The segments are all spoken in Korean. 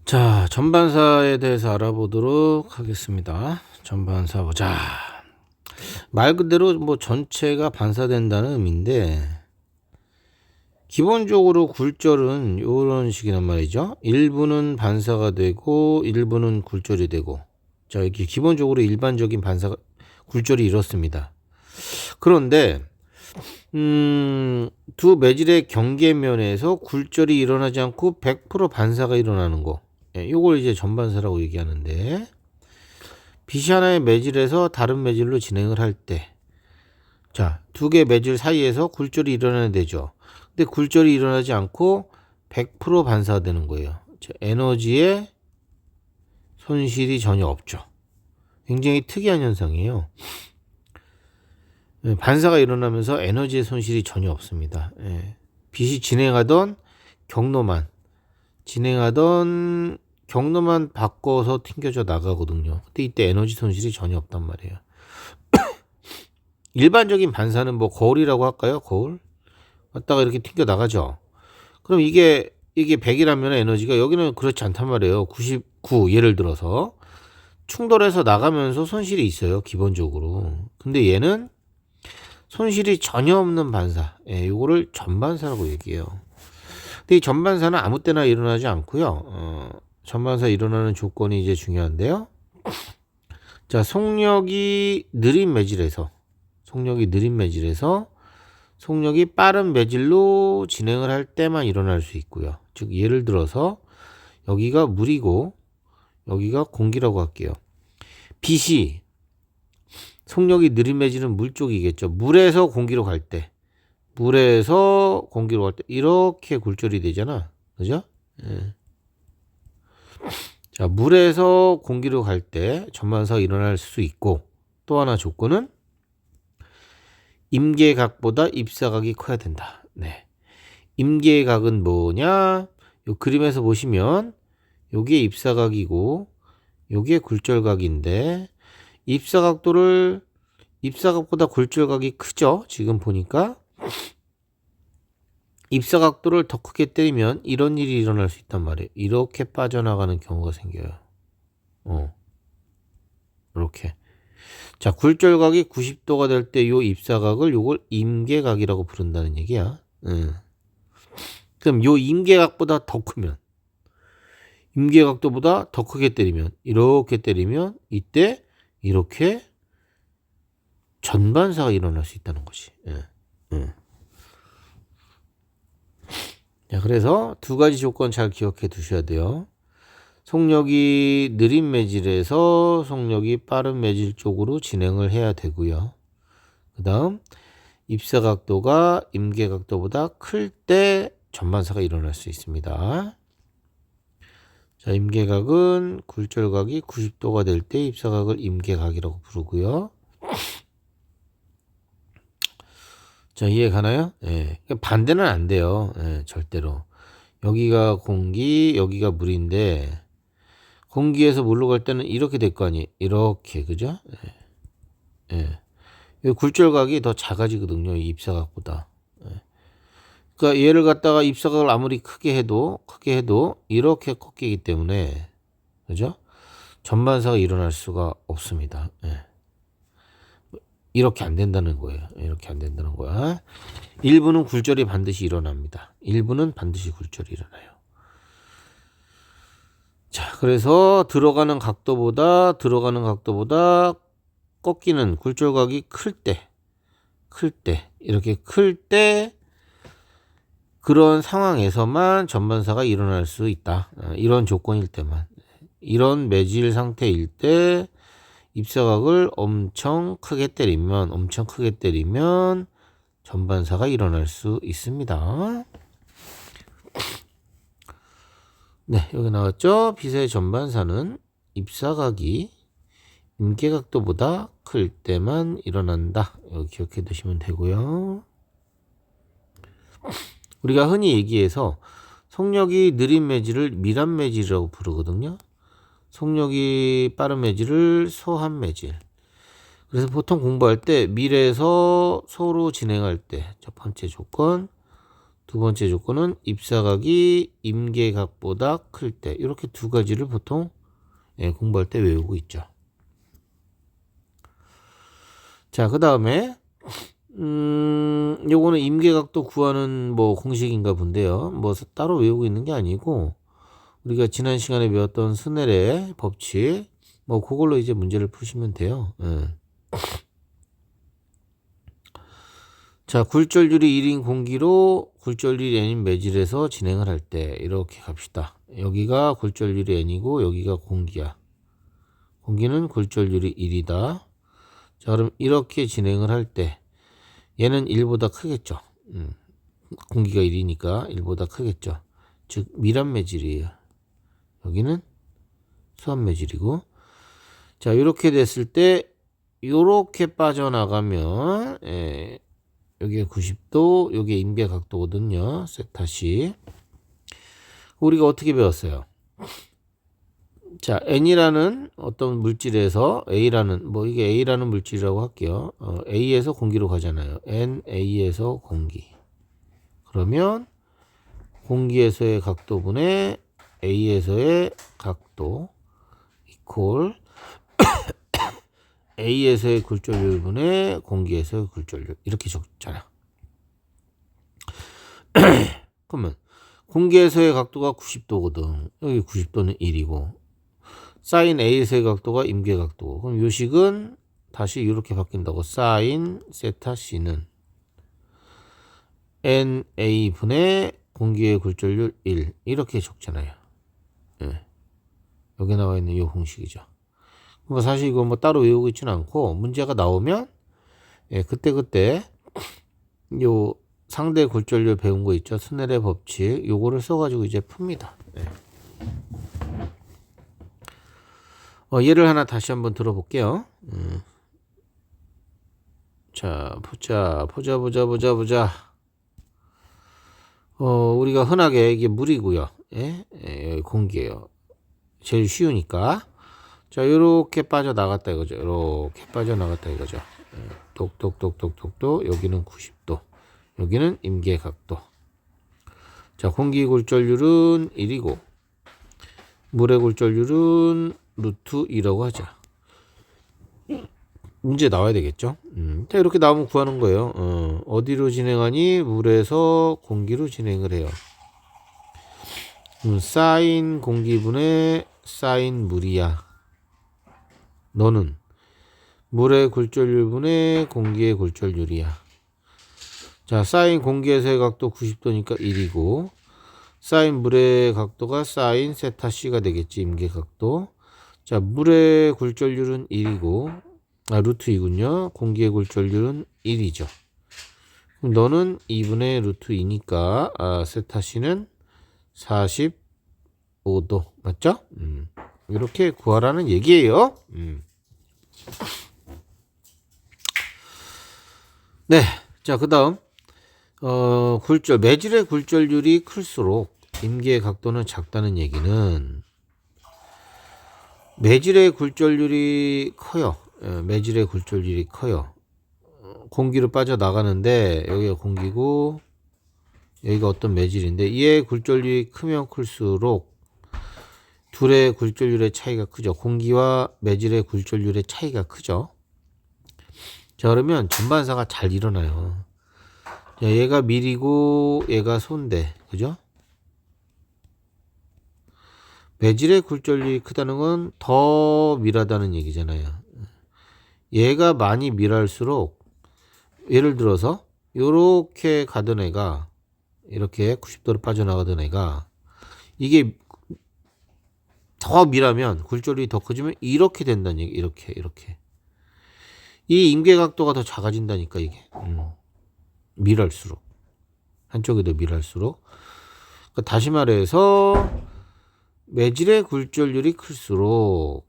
자, 전반사에 대해서 알아보도록 하겠습니다. 전반사 보자. 말 그대로 뭐 전체가 반사된다는 의미인데, 기본적으로 굴절은 이런 식이란 말이죠. 일부는 반사가 되고 일부는 굴절이 되고, 자, 이렇게 기본적으로 일반적인 굴절이 이렇습니다. 그런데 두 매질의 경계면에서 굴절이 일어나지 않고 100% 반사가 일어나는 거, 요걸 이제 전반사라고 얘기하는데, 빛이 하나의 매질에서 다른 매질로 진행을 할 때, 자, 두 개 매질 사이에서 굴절이 일어나야 되죠. 근데 굴절이 일어나지 않고 100% 반사되는 거예요. 자, 에너지의 손실이 전혀 없죠. 굉장히 특이한 현상이에요. 반사가 일어나면서 에너지의 손실이 전혀 없습니다. 빛이 진행하던 경로만 바꿔서 튕겨져 나가거든요. 근데 이때 에너지 손실이 전혀 없단 말이에요. 일반적인 반사는 뭐 거울이라고 할까요? 거울 왔다가 이렇게 튕겨 나가죠. 그럼 이게 100이라면 에너지가, 여기는 그렇지 않단 말이에요. 99, 예를 들어서 충돌해서 나가면서 손실이 있어요, 기본적으로. 근데 얘는 손실이 전혀 없는 반사, 요거를 전반사라고 얘기해요. 근데 이 전반사는 아무 때나 일어나지 않고요. 전반사 일어나는 조건이 이제 중요한데요. 자, 속력이 느린 매질에서 속력이 빠른 매질로 진행을 할 때만 일어날 수 있고요. 즉, 예를 들어서 여기가 물이고 여기가 공기라고 할게요. 빛이, 속력이 느린 매질은 물 쪽이겠죠. 물에서 공기로 갈 때 이렇게 굴절이 되잖아, 그죠? 자, 물에서 공기로 갈 때 전반사가 일어날 수 있고, 또 하나 조건은 임계각보다 입사각이 커야 된다. 네. 임계각은 뭐냐? 요 그림에서 보시면 요게 입사각이고 요게 굴절각인데, 입사각보다 굴절각이 크죠? 지금 보니까 입사각도를 더 크게 때리면 이런 일이 일어날 수 있단 말이에요. 이렇게 빠져나가는 경우가 생겨요. 이렇게. 자, 굴절각이 90도가 될 때 요 입사각을 요걸 임계각이라고 부른다는 얘기야. 그럼 요 임계각보다 더 크면, 임계각도보다 더 크게 때리면, 이렇게 때리면 이때 이렇게 전반사가 일어날 수 있다는 거지. 자, 그래서 두 가지 조건 잘 기억해 두셔야 돼요. 속력이 느린 매질에서 속력이 빠른 매질 쪽으로 진행을 해야 되고요. 그 다음, 입사각도가 임계각도보다 클 때 전반사가 일어날 수 있습니다. 자, 임계각은 굴절각이 90도가 될 때 입사각을 임계각이라고 부르고요. 자, 이해 가나요? 반대는 안 돼요. 절대로. 여기가 공기, 여기가 물인데, 공기에서 물로 갈 때는 이렇게 될 거 아니에요. 이렇게, 그죠? 이 굴절각이 더 작아지거든요, 이 입사각보다. 그러니까 얘를 갖다가 입사각을 아무리 크게 해도 이렇게 꺾이기 때문에, 그죠? 전반사가 일어날 수가 없습니다. 이렇게 안 된다는 거예요. 이렇게 안 된다는 거야. 일부는 굴절이 반드시 일어납니다. 일부는 반드시 굴절이 일어나요. 자, 그래서 들어가는 각도보다 꺾이는 굴절각이 클 때 그런 상황에서만 전반사가 일어날 수 있다. 이런 조건일 때만. 이런 매질 상태일 때 입사각을 엄청 크게 때리면 전반사가 일어날 수 있습니다. 네, 여기 나왔죠? 빛의 전반사는 입사각이 임계각도보다 클 때만 일어난다. 여기 기억해 두시면 되고요. 우리가 흔히 얘기해서 속력이 느린 매질을 밀한 매질이라고 부르거든요. 속력이 빠른 매질을 소한 매질. 그래서 보통 공부할 때 밀에서 소로 진행할 때 첫 번째 조건, 두 번째 조건은 입사각이 임계각보다 클 때. 이렇게 두 가지를 보통 공부할 때 외우고 있죠. 자, 그 다음에 요거는 임계각도 구하는 뭐 공식인가 본데요. 뭐 따로 외우고 있는 게 아니고 우리가 지난 시간에 배웠던 스넬의 법칙 뭐 그걸로 이제 문제를 푸시면 돼요. 자, 굴절률이 1인 공기로 굴절률이 n인 매질에서 진행을 할 때 이렇게 갑시다. 여기가 굴절률이 n이고 여기가 공기야. 공기는 굴절률이 1이다. 자, 그럼 이렇게 진행을 할 때 얘는 1보다 크겠죠. 공기가 1이니까 1보다 크겠죠. 즉 밀환 매질이에요. 여기는 수환 매질이고. 자, 이렇게 됐을 때 이렇게 빠져나가면 여기가 90도, 여기가 임계각도거든요. 세타시. 우리가 어떻게 배웠어요? 자, N이라는 어떤 물질에서 A라는, 뭐 이게 A라는 물질이라고 할게요. A에서 공기로 가잖아요. N, A에서 공기. 그러면 공기에서의 각도분의 A에서의 각도 이퀄 A에서의 굴절률분의 공기에서의 굴절률. 이렇게 적잖아. 그러면 공기에서의 각도가 90도거든. 여기 90도는 1이고 사인 A에서의 각도가 임계각도고. 그럼 요식은 다시 이렇게 바뀐다고. 사인 세타 C는 NA분의 공기의 굴절률 1 이렇게 적잖아요. 여기 나와 있는 이 공식이죠. 뭐 사실 이거 뭐 따로 외우고 있지는 않고 문제가 나오면 그때 요 상대 굴절률 배운 거 있죠. 스넬의 법칙 요거를 써가지고 이제 풉니다. 예를 하나 다시 한번 들어볼게요. 자, 보자. 우리가 흔하게 이게 물이고요. 공기예요. 제일 쉬우니까. 자, 요렇게 빠져나갔다 이거죠. 요렇게 빠져나갔다 이거죠. 똑똑똑똑똑똑. 여기는 90도. 여기는 임계각도. 자, 공기 굴절률은 1이고 물의 굴절률은 루트 2라고 하자. 문제 나와야 되겠죠. 자, 이렇게 나오면 구하는 거예요. 어디로 진행하니? 물에서 공기로 진행을 해요. 사인 공기분의 사인 물이야. 너는 물의 굴절률분의 공기의 굴절률이야. 자, 사인 공기에서의 각도 90도니까 1이고 사인 물의 각도가 사인 세타 C가 되겠지. 임계각도. 자, 물의 굴절률은 1이고 루트 2군요. 공기의 굴절률은 1이죠. 그럼 너는 2분의 루트 2니까 세타 C는 45도. 맞죠? 이렇게 구하라는 얘기예요. 네. 자, 그 다음 매질의 굴절률이 클수록 임계의 각도는 작다는 얘기는 매질의 굴절률이 커요. 매질의 굴절률이 커요. 공기로 빠져나가는데 여기가 공기고 여기가 어떤 매질인데 얘의 굴절률이 크면 클수록 둘의 굴절률의 차이가 크죠. 공기와 매질의 굴절률의 차이가 크죠. 자, 그러면 전반사가 잘 일어나요. 자, 얘가 밀이고 얘가 손대. 그죠? 매질의 굴절률이 크다는 건 더 밀하다는 얘기잖아요. 얘가 많이 밀할수록 예를 들어서 이렇게 가던 애가 이렇게 90도로 빠져나가던 애가 이게 더 밀하면 굴절률이 더 커지면 이렇게 된다는 얘기. 이렇게 이 임계각도가 더 작아진다니까 이게. 밀할수록 한쪽이 더 밀할수록. 그러니까 다시 말해서 매질의 굴절률이 클수록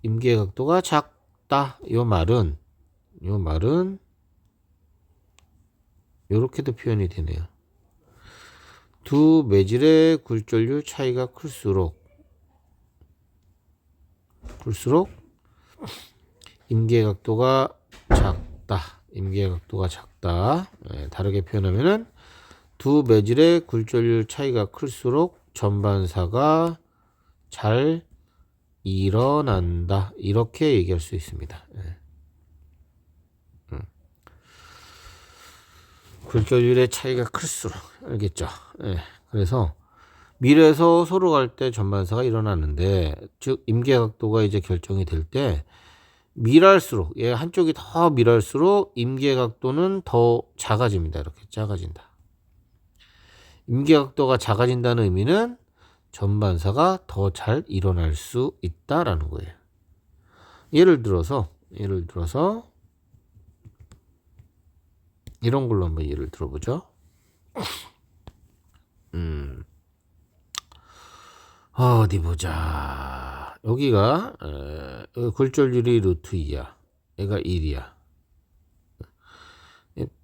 임계각도가 작다. 요 말은 요렇게도 표현이 되네요. 두 매질의 굴절률 차이가 클수록 임계각도가 작다. 다르게 표현하면은 두 매질의 굴절률 차이가 클수록 전반사가 잘 일어난다. 이렇게 얘기할 수 있습니다. 굴절률의 차이가 클수록. 알겠죠? 그래서 밀에서 소로 갈 때 전반사가 일어나는데, 즉 임계각도가 이제 결정이 될 때 밀할수록, 한쪽이 더 밀할수록 임계각도는 더 작아집니다. 이렇게 작아진다. 임계각도가 작아진다는 의미는 전반사가 더 잘 일어날 수 있다라는 거예요. 예를 들어서 이런 걸로 한번 예를 들어보죠. 어디 보자. 여기가 굴절률이 루트 2야. 얘가 1이야.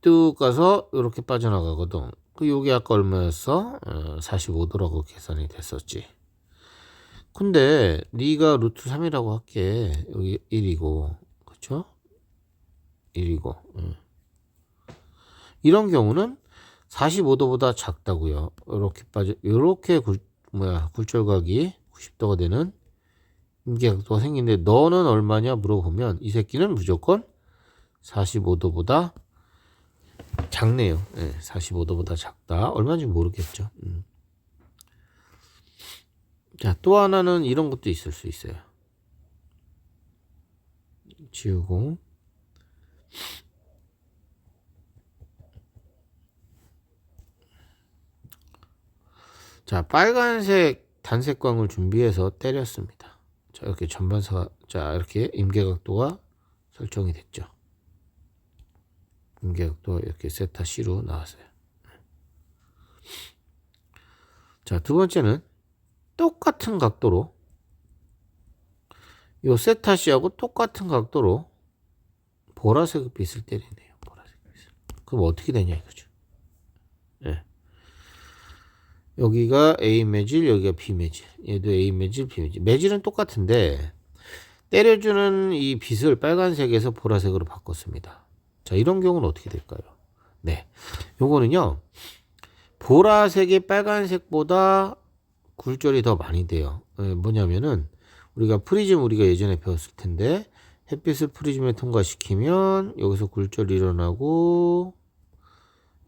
뚝 가서 이렇게 빠져나가거든. 여기 아까 얼마였어? 45도라고 계산이 됐었지. 근데 네가 루트 3이라고 할게. 여기 1이고, 그쵸? 1이고. 이런 경우는 45도보다 작다고요. 이렇게 굴절각이 90도가 되는 임계각도가 생기는데 너는 얼마냐 물어보면 이 새끼는 무조건 45도보다 작네요. 45도보다 작다. 얼마인지 모르겠죠. 자, 또 하나는 이런 것도 있을 수 있어요. 지우고. 자, 빨간색 단색광을 준비해서 때렸습니다. 자, 이렇게 전반사가, 자, 이렇게 임계각도가 설정이 됐죠. 임계각도가 이렇게 세타 C로 나왔어요. 자, 두 번째는 똑같은 각도로, 요 세타 C하고 똑같은 각도로 보라색 빛을 때리네요. 보라색 빛을. 그럼 어떻게 되냐 이거죠. 여기가 A 매질, 여기가 B 매질. 얘도 A 매질, B 매질. 매질은 똑같은데 때려주는 이 빛을 빨간색에서 보라색으로 바꿨습니다. 자, 이런 경우는 어떻게 될까요? 네, 요거는요, 보라색이 빨간색보다 굴절이 더 많이 돼요. 뭐냐면은 우리가 예전에 배웠을 텐데 햇빛을 프리즘에 통과시키면 여기서 굴절이 일어나고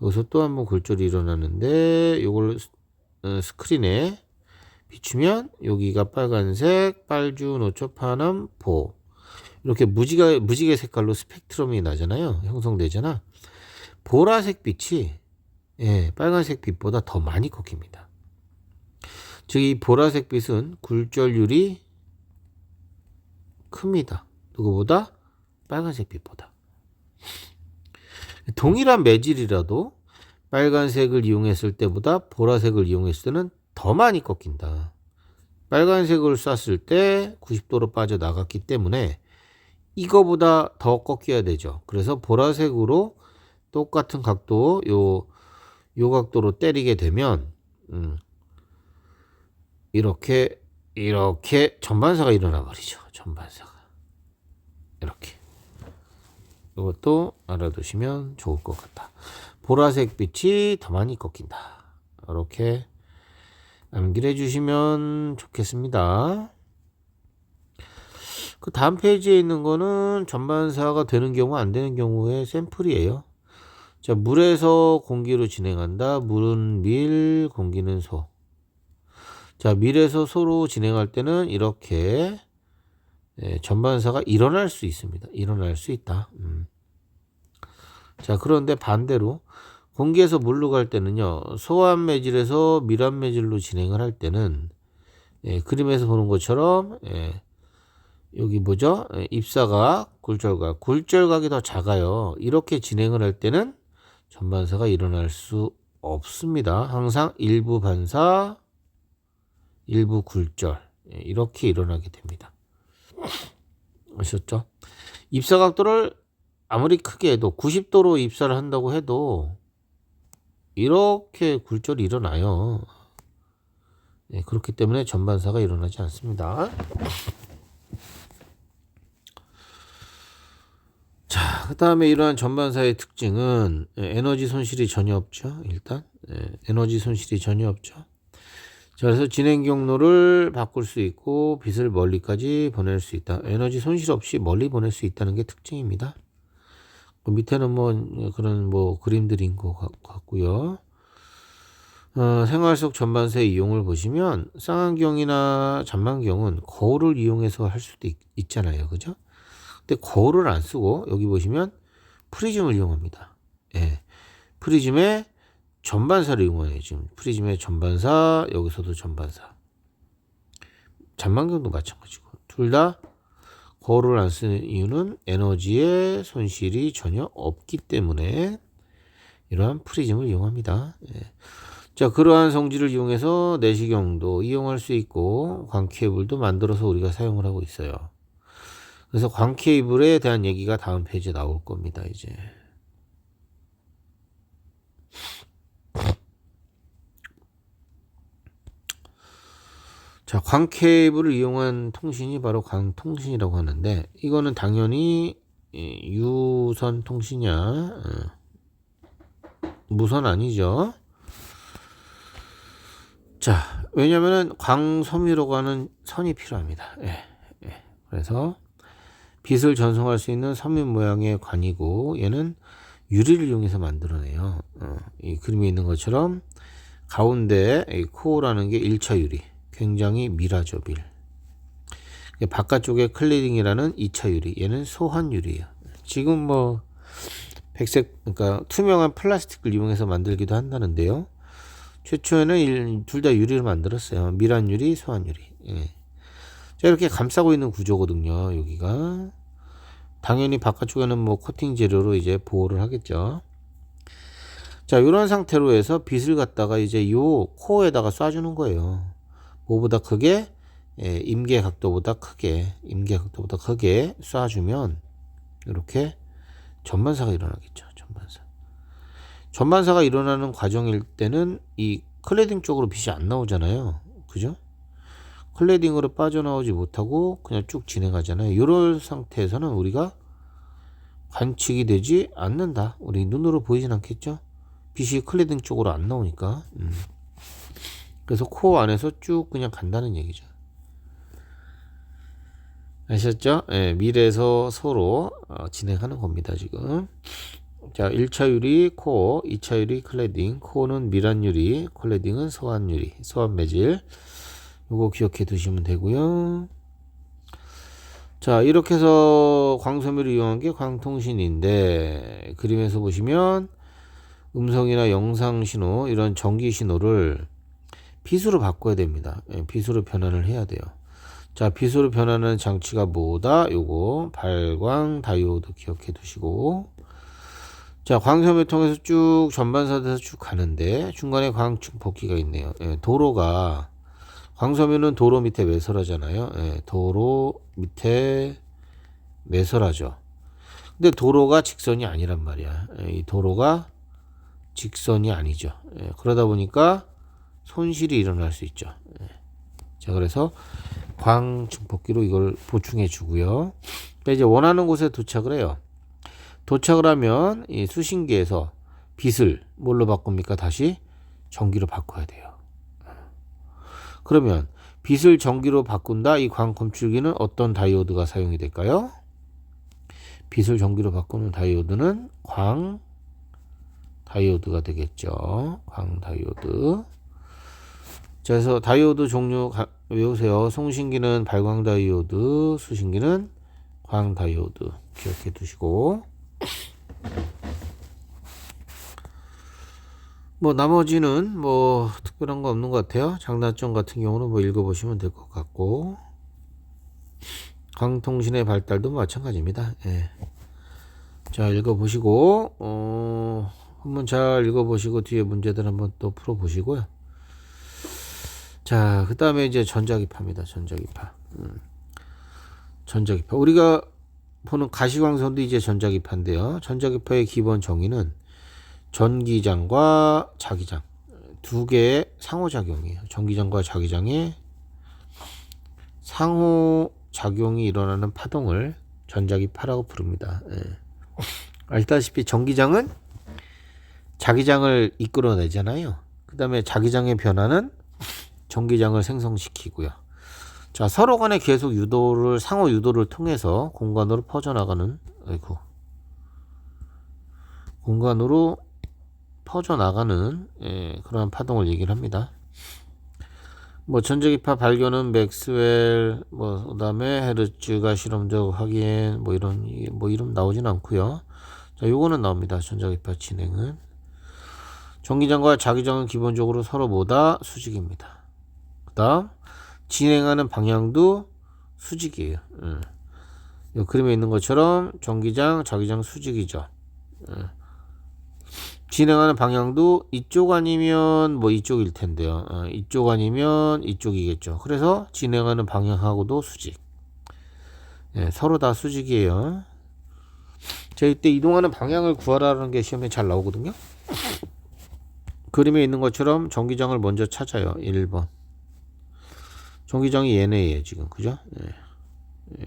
여기서 또 한번 굴절이 일어나는데 요걸 스크린에 비추면 여기가 빨간색, 빨주, 노초, 파남, 보 이렇게 무지개 색깔로 스펙트럼이 나잖아요. 형성되잖아. 보라색 빛이 빨간색 빛보다 더 많이 꺾입니다. 즉 이 보라색 빛은 굴절률이 큽니다. 누구보다? 빨간색 빛보다. 동일한 매질이라도 빨간색을 이용했을 때보다 보라색을 이용했을 때는 더 많이 꺾인다. 빨간색을 쐈을 때 90도로 빠져나갔기 때문에 이거보다 더 꺾여야 되죠. 그래서 보라색으로 똑같은 각도, 요 각도로 때리게 되면 이렇게 전반사가 일어나 버리죠. 전반사가 이렇게. 이것도 알아두시면 좋을 것 같다. 보라색 빛이 더 많이 꺾인다. 이렇게 암기해 주시면 좋겠습니다. 그 다음 페이지에 있는 거는 전반사가 되는 경우 안 되는 경우의 샘플이에요. 자, 물에서 공기로 진행한다. 물은 밀, 공기는 소. 자, 밀에서 소로 진행할 때는 이렇게 전반사가 일어날 수 있습니다. 일어날 수 있다. 자, 그런데 반대로 공기에서 물로 갈 때는요, 소환 매질에서 밀환 매질로 진행을 할 때는 그림에서 보는 것처럼 여기 뭐죠? 입사각, 굴절각이 더 작아요. 이렇게 진행을 할 때는 전반사가 일어날 수 없습니다. 항상 일부 반사, 일부 굴절 이렇게 일어나게 됩니다. 아셨죠? 입사각도를 아무리 크게 해도 90도로 입사를 한다고 해도 이렇게 굴절이 일어나요. 그렇기 때문에 전반사가 일어나지 않습니다. 자, 그 다음에 이러한 전반사의 특징은 에너지 손실이 전혀 없죠. 일단 에너지 손실이 전혀 없죠. 자, 그래서 진행 경로를 바꿀 수 있고 빛을 멀리까지 보낼 수 있다. 에너지 손실 없이 멀리 보낼 수 있다는 게 특징입니다. 그 밑에는 뭐 그런 뭐 그림들인 것 같고요. 생활 속 전반세 이용을 보시면 쌍안경이나 잔망경은 거울을 이용해서 할 수도 있잖아요. 그죠? 근데 거울을 안 쓰고 여기 보시면 프리즘을 이용합니다. 예. 프리즘의 전반사를 이용해요. 지금 프리즘의 전반사, 여기서도 전반사. 잔망경도 마찬가지고. 둘 다 거울을 안 쓰는 이유는 에너지의 손실이 전혀 없기 때문에 이러한 프리즘을 이용합니다. 예. 자, 그러한 성질을 이용해서 내시경도 이용할 수 있고 광 케이블도 만들어서 우리가 사용을 하고 있어요. 그래서 광 케이블에 대한 얘기가 다음 페이지에 나올 겁니다. 이제. 자, 광 케이블을 이용한 통신이 바로 광통신이라고 하는데 이거는 당연히 유선 통신이야. 무선 아니죠. 자, 왜냐면은 광섬유라고 하는 선이 필요합니다. 예, 예. 그래서 빛을 전송할 수 있는 섬유 모양의 관이고 얘는 유리를 이용해서 만들어내요. 이 그림에 있는 것처럼 가운데 이 코어라는 게 1차 유리, 굉장히 밀하죠. 밀. 바깥쪽에 클리딩이라는 2차 유리, 얘는 소환 유리예요. 지금 뭐 백색, 그러니까 투명한 플라스틱을 이용해서 만들기도 한다는데요. 최초에는 둘 다 유리를 만들었어요. 밀한 유리, 소환 유리. 예. 자, 이렇게 감싸고 있는 구조거든요. 여기가 당연히 바깥쪽에는 뭐 코팅 재료로 이제 보호를 하겠죠. 자, 이런 상태로 해서 빛을 갖다가 이제 요 코어에다가 쏴주는 거예요. 뭐보다 크게, 임계 각도보다 크게 쏴주면 이렇게 전반사가 일어나겠죠. 전반사가 일어나는 과정일 때는 이 클레딩 쪽으로 빛이 안 나오잖아요. 그죠? 클레딩으로 빠져나오지 못하고 그냥 쭉 진행하잖아요. 이런 상태에서는 우리가 관측이 되지 않는다. 우리 눈으로 보이진 않겠죠? 빛이 클레딩 쪽으로 안 나오니까. 그래서 코어 안에서 쭉 그냥 간다는 얘기죠. 아셨죠? 예, 밀에서 서로 진행하는 겁니다. 지금. 자, 1차 유리 코어, 2차 유리 클레딩. 코어는 밀한 유리, 클레딩은 소환 유리, 소환 매질. 요거 기억해 두시면 되고요. 자, 이렇게 해서 광섬유를 이용한 게 광통신인데 그림에서 보시면 음성이나 영상 신호, 이런 전기 신호를 빛으로 바꿔야 됩니다. 빛으로 변환을 해야 돼요. 자, 빛으로 변환하는 장치가 뭐다? 요거 발광 다이오드 기억해 두시고, 자, 광섬유 통해서 쭉 전반사돼서 쭉 가는데 중간에 광충복기가 있네요. 도로가, 광섬유는 도로 밑에 매설하잖아요. 도로 밑에 매설하죠. 근데 도로가 직선이 아니란 말이야. 이 도로가 직선이 아니죠. 그러다 보니까 손실이 일어날 수 있죠. 자, 그래서 광증폭기로 이걸 보충해 주고요. 이제 원하는 곳에 도착을 해요. 도착을 하면 이 수신기에서 빛을 뭘로 바꿉니까? 다시 전기로 바꿔야 돼요. 그러면 빛을 전기로 바꾼다. 이 광검출기는 어떤 다이오드가 사용이 될까요? 빛을 전기로 바꾸는 다이오드는 광 다이오드가 되겠죠. 광 다이오드. 자, 그래서 다이오드 종류 외우세요. 송신기는 발광 다이오드, 수신기는 광 다이오드 기억해 두시고, 뭐 나머지는 뭐 특별한 거 없는 것 같아요. 장단점 같은 경우는 뭐 읽어보시면 될 것 같고, 광통신의 발달도 마찬가지입니다. 예. 자, 읽어보시고 한번 잘 읽어보시고 뒤에 문제들 한번 또 풀어보시고요. 자, 그 다음에 이제 전자기파입니다. 전자기파. 전자기파. 우리가 보는 가시광선도 이제 전자기파인데요. 전자기파의 기본 정의는 전기장과 자기장 두 개의 상호작용이에요. 전기장과 자기장의 상호작용이 일어나는 파동을 전자기파라고 부릅니다. 알다시피 전기장은 자기장을 이끌어내잖아요. 그 다음에 자기장의 변화는 전기장을 생성시키고요. 자, 서로 간에 계속 유도를, 상호 유도를 통해서 공간으로 퍼져나가는, 공간으로 퍼져나가는, 그러한 파동을 얘기를 합니다. 뭐, 전자기파 발견은 맥스웰, 그 다음에 헤르츠가 실험적 확인, 뭐 이름 나오진 않고요. 자, 요거는 나옵니다. 전자기파 진행은. 전기장과 자기장은 기본적으로 서로보다 수직입니다. 그 다음, 진행하는 방향도 수직이에요. 이 그림에 있는 것처럼 전기장, 자기장 수직이죠. 진행하는 방향도 이쪽 아니면 뭐 이쪽일 텐데요. 이쪽 아니면 이쪽이겠죠. 그래서 진행하는 방향하고도 수직. 서로 다 수직이에요. 자, 이때 이동하는 방향을 구하라는 게 시험에 잘 나오거든요. 그림에 있는 것처럼 전기장을 먼저 찾아요. 1번. 전기장이 얘네예요, 지금. 그죠?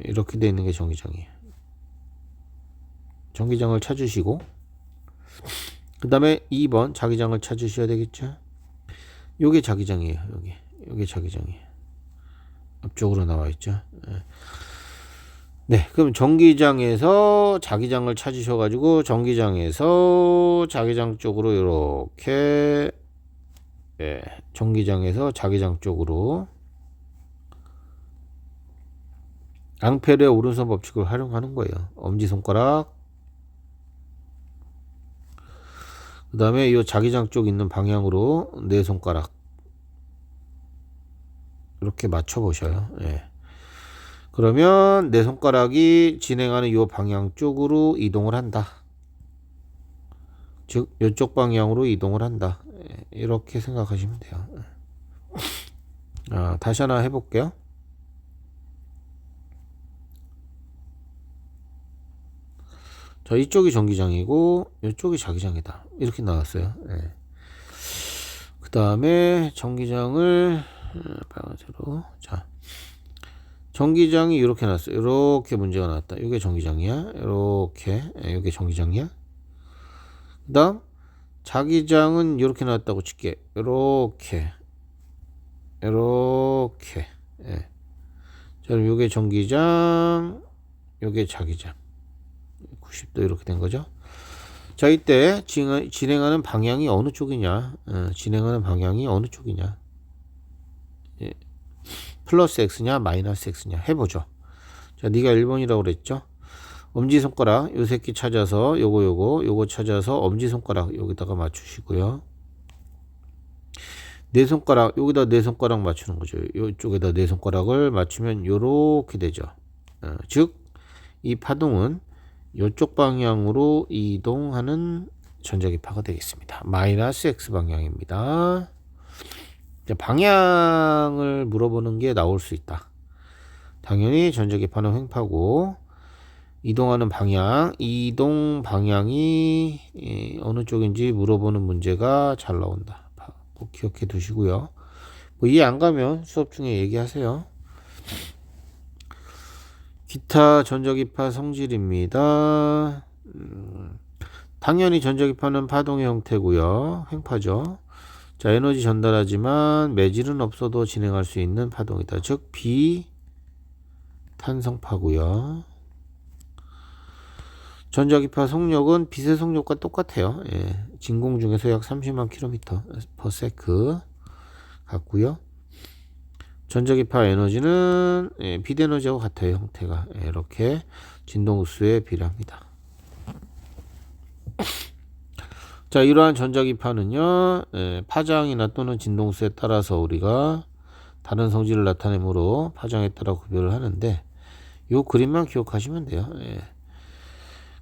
이렇게 돼 있는 게 전기장이에요. 전기장을 찾으시고, 그 다음에 2번 자기장을 찾으셔야 되겠죠. 요게 자기장이에요. 요게 자기장이에요. 앞쪽으로 나와 있죠. 네, 그럼 전기장에서 자기장을 찾으셔가지고 전기장에서 자기장 쪽으로 이렇게, 전기장에서 자기장 쪽으로 앙페르의 오른손 법칙을 활용하는 거예요. 엄지손가락, 그 다음에 이 자기장 쪽 있는 방향으로 네 손가락 이렇게 맞춰 보셔요. 그러면 네 손가락이 진행하는 이 방향 쪽으로 이동을 한다. 즉 이쪽 방향으로 이동을 한다. 이렇게 생각하시면 돼요. 다시 하나 해볼게요. 자, 이쪽이 전기장이고 이쪽이 자기장이다. 이렇게 나왔어요. 그 다음에 전기장을 빨간색으로, 자, 전기장이 이렇게 나왔어요. 이렇게 문제가 나왔다. 이게 전기장이야. 이렇게, 이게 전기장이야. 그 다음 자기장은 이렇게 나왔다고 칠게. 이렇게 자, 그럼 이게 전기장, 이게 자기장. 90도 이렇게 된 거죠. 자, 이때 진행하는 방향이 어느 쪽이냐? 진행하는 방향이 어느 쪽이냐? 플러스 X냐 마이너스 X냐 해보죠. 자, 네가 1번이라고 그랬죠. 엄지손가락 요 새끼 찾아서 요거 찾아서 엄지손가락 여기다가 맞추시고요. 네 손가락 여기다 네 손가락 맞추는 거죠. 요쪽에다 네 손가락을 맞추면 요렇게 되죠. 즉 이 파동은 요쪽 방향으로 이동하는 전자기파가 되겠습니다. 마이너스 X 방향입니다. 방향을 물어보는 게 나올 수 있다. 당연히 전자기파는 횡파고 이동하는 방향, 이동 방향이 어느 쪽인지 물어보는 문제가 잘 나온다. 꼭 기억해 두시고요. 뭐 이해 안 가면 수업 중에 얘기하세요. 기타 전자기파 성질입니다. 당연히 전자기파는 파동의 형태고요. 횡파죠. 자, 에너지 전달하지만 매질은 없어도 진행할 수 있는 파동이다. 즉 비탄성파고요. 전자기파 속력은 빛의 속력과 똑같아요. 진공 중에서 약 30만 km/s 같고요. 전자기파 에너지는 빛 에너지하고 같아요. 형태가 이렇게 진동수에 비례합니다. 자, 이러한 전자기파는요, 파장이나 또는 진동수에 따라서 우리가 다른 성질을 나타내므로 파장에 따라 구별을 하는데, 요 그림만 기억하시면 돼요.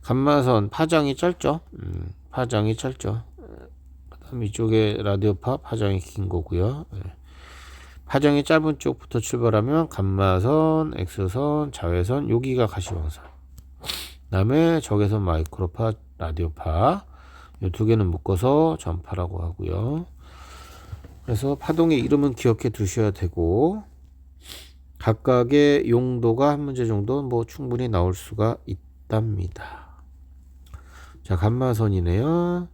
감마선 파장이 짧죠. 파장이 짧죠. 그다음 이쪽에 라디오파 파장이 긴 거고요. 파장이 짧은 쪽부터 출발하면 감마선, X선, 자외선, 여기가 가시광선. 그다음에 적외선 마이크로파, 라디오파. 이 두 개는 묶어서 전파라고 하고요. 그래서 파동의 이름은 기억해 두셔야 되고 각각의 용도가 한 문제 정도 뭐 충분히 나올 수가 있답니다. 자, 감마선이네요.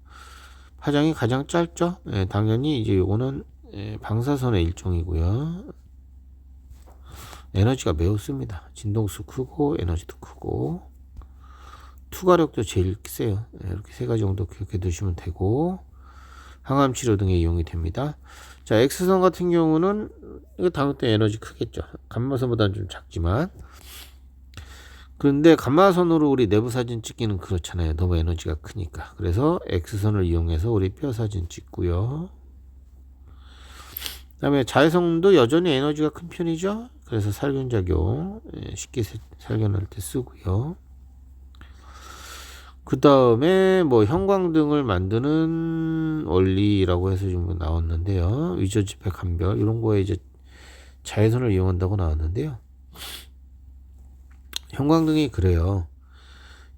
파장이 가장 짧죠. 예, 당연히 이제 요거는 방사선의 일종이고요. 에너지가 매우 씁니다. 진동수 크고 에너지도 크고 투과력도 제일 세요. 이렇게 세 가지 정도 기억해 두시면 되고 항암 치료 등에 이용이 됩니다. 자, X선 같은 경우는 이거 당연히 에너지 크겠죠. 감마선보다는 좀 작지만 그런데 감마선으로 우리 내부 사진 찍기는 그렇잖아요. 너무 에너지가 크니까. 그래서 X선을 이용해서 우리 뼈 사진 찍고요. 그 다음에 자외선도 여전히 에너지가 큰 편이죠. 그래서 살균작용 쉽게 살균할 때 쓰고요. 그 다음에 뭐 형광등을 만드는 원리라고 해서 지금 나왔는데요. 위저지폐 감별 이런 거에 이제 자외선을 이용한다고 나왔는데요. 형광등이 그래요.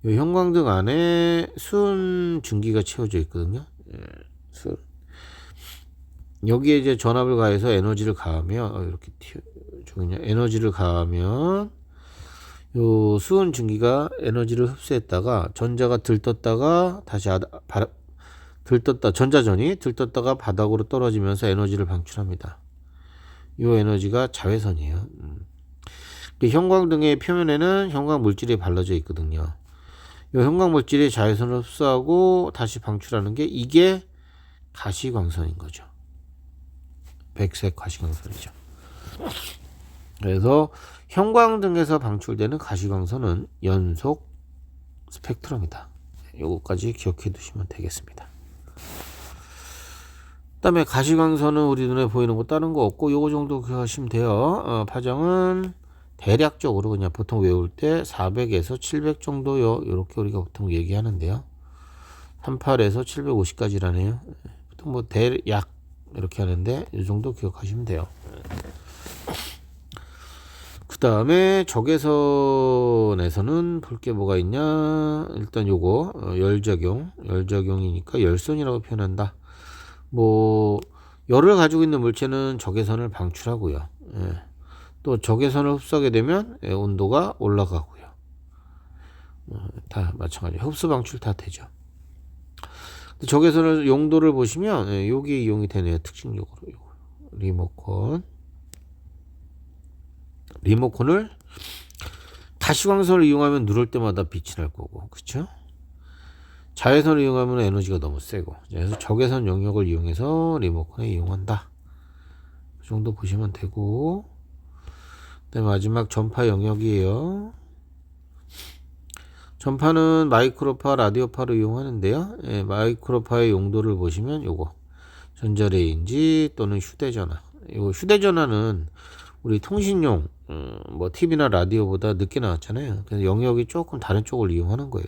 이 형광등 안에 수은 증기가 채워져 있거든요. 수은. 여기에 이제 전압을 가해서 에너지를 가하면 이렇게 에너지를 가하면 요 수은 증기가 에너지를 흡수했다가 전자가 들떴다가 다시 전자전이 들떴다가 바닥으로 떨어지면서 에너지를 방출합니다. 요 에너지가 자외선이에요. 형광등의 표면에는 형광 물질이 발라져 있거든요. 요 형광 물질이 자외선을 흡수하고 다시 방출하는 게 이게 가시광선인 거죠. 백색 가시광선이죠. 그래서 형광등에서 방출되는 가시광선은 연속 스펙트럼이다. 요거까지 기억해 두시면 되겠습니다. 그 다음에 가시광선은 우리 눈에 보이는 거 다른 거 없고 요거 정도 기억하시면 돼요. 파장은 대략적으로 그냥 보통 외울 때 400에서 700 정도요. 요렇게 우리가 보통 얘기하는데요. 38에서 750까지라네요. 보통 뭐 대략 이렇게 하는데 이 정도 기억하시면 돼요. 그 다음에 적외선에서는 볼 게 뭐가 있냐. 일단 요거 열작용이니까 열선이라고 표현한다. 뭐 열을 가지고 있는 물체는 적외선을 방출하고요. 또 적외선을 흡수하게 되면 온도가 올라가고요. 다 마찬가지. 흡수 방출 다 되죠. 적외선을 용도를 보시면 여기 이용이 되네요. 특징적으로 리모컨을 가시광선을 이용하면 누를 때마다 빛이 날 거고, 그쵸? 자외선을 이용하면 에너지가 너무 세고, 그래서 적외선 영역을 이용해서 리모컨에 이용한다. 그 정도 보시면 되고, 그다음에 마지막 전파 영역이에요. 전파는 마이크로파, 라디오파를 이용하는데요. 마이크로파의 용도를 보시면 요거 전자레인지 또는 휴대전화. 이거 휴대전화는 우리 통신용 뭐 TV나 라디오보다 늦게 나왔잖아요. 그래서 영역이 조금 다른 쪽을 이용하는 거예요.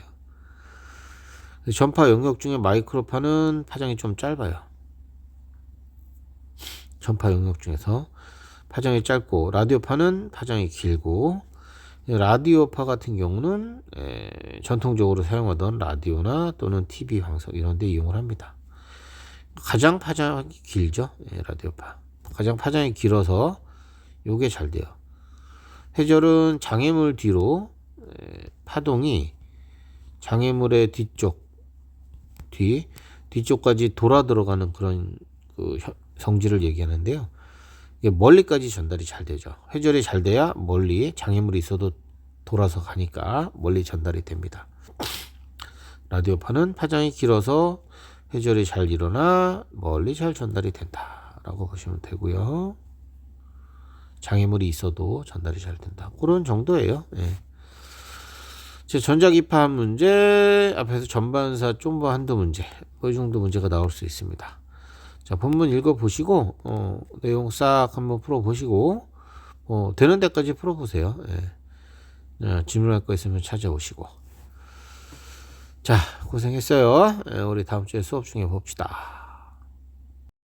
전파 영역 중에 마이크로파는 파장이 좀 짧아요. 전파 영역 중에서 파장이 짧고 라디오파는 파장이 길고, 라디오파 같은 경우는 전통적으로 사용하던 라디오나 또는 TV 방송 이런 데 이용을 합니다. 가장 파장이 길죠. 라디오파. 가장 파장이 길어서 요게 잘 돼요. 회절은 장애물 뒤로 파동이 장애물의 뒤쪽까지 돌아 들어가는 그런 그 성질을 얘기하는데요. 이게 멀리까지 전달이 잘 되죠. 회절이 잘 돼야 멀리 장애물이 있어도 돌아서 가니까 멀리 전달이 됩니다. 라디오파는 파장이 길어서 회절이 잘 일어나 멀리 잘 전달이 된다라고 보시면 되고요. 장애물이 있어도 전달이 잘 된다. 그런 정도예요. 제 전자기파 문제, 앞에서 전반사 좀 한두 문제, 그 정도 문제가 나올 수 있습니다. 자, 본문 읽어보시고, 내용 싹 한번 풀어보시고, 되는 데까지 풀어보세요. 질문할 거 있으면 찾아오시고. 자, 고생했어요. 우리 다음 주에 수업 중에 봅시다.